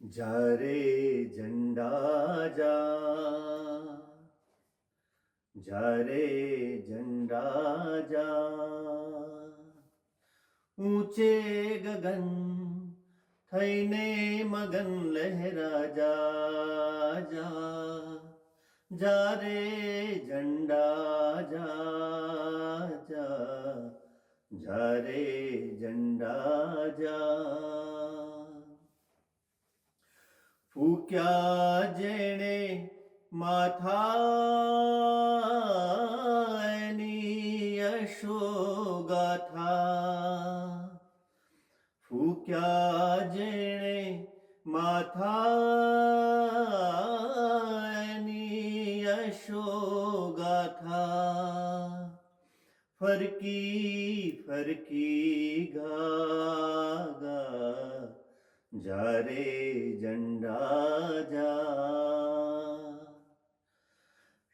જ્યારે ઝંડા જ્યારે ઝંડા ઊંચે ગગન થઈને મગન લહેરા જ્યારે ઝંડા જ્યારે ઝંડા ફૂક્યા જેણે માથા એની યશોગાથા ફૂક્યા જેણે માથા એની યશોગાથા ફરકી ફરકી ગા જ્યારે ઝંડા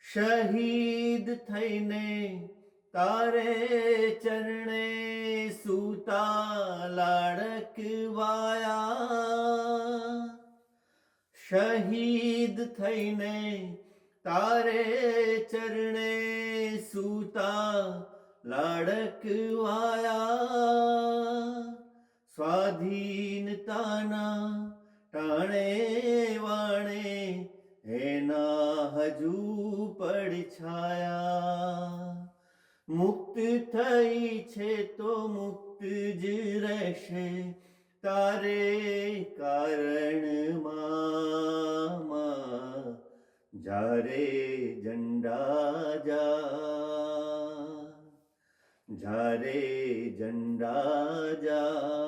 શહીદ થઈને તારે ચરણે સૂતા લાડકવાયા શહીદ થઈને તારે ચરણે સૂતા લાડકવાયા સ્વાધીનતાના ટાણે વાણે એના હજુ પડછાયા મુક્ત થઈ છે તો મુક્ત જ રહેશે તારે કારણમાં જ્યારે ઝંડા જ્યારે ઝંડા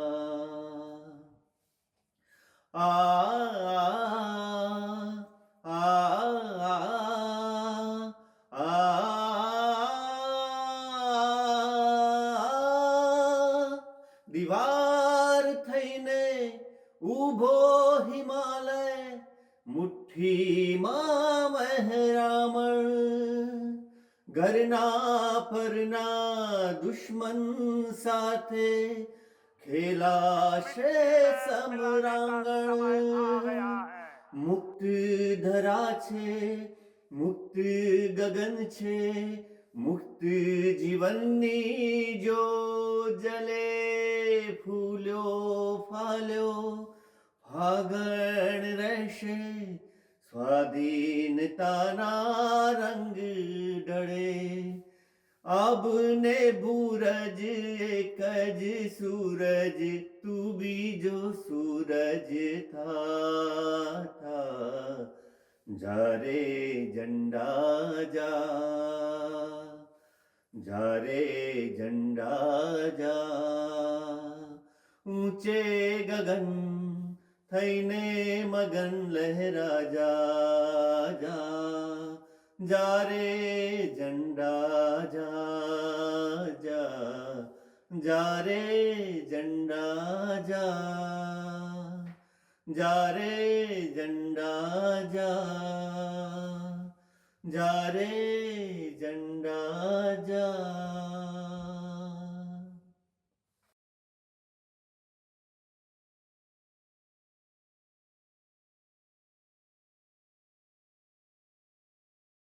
દીવાર થઈને ઊભો હિમાલય મુઠ્ઠીમાં મહેરામણ ઘરના પરના દુશ્મન સાથે ખેલાશે સમરાંગણ મુક્ત ધરા છે મુક્ત ગગન છે મુક્ત જીવનની જો જલે ફૂલ્યો ફાલ્યો ફાગણ રહેશે સ્વાધીનતાના રંગ ઢળે આબને બૂરજ એક જ સૂરજ તું બીજો સૂરજ થા જ્યારે ઝંડા જ્યારે ઝંડા ઊંચે ગગન થઈને મગન લહેરા જ્યારે ઝંડા જ્યારે ઝંડા જ્યારે ઝંડા જ્યારે ઝંડા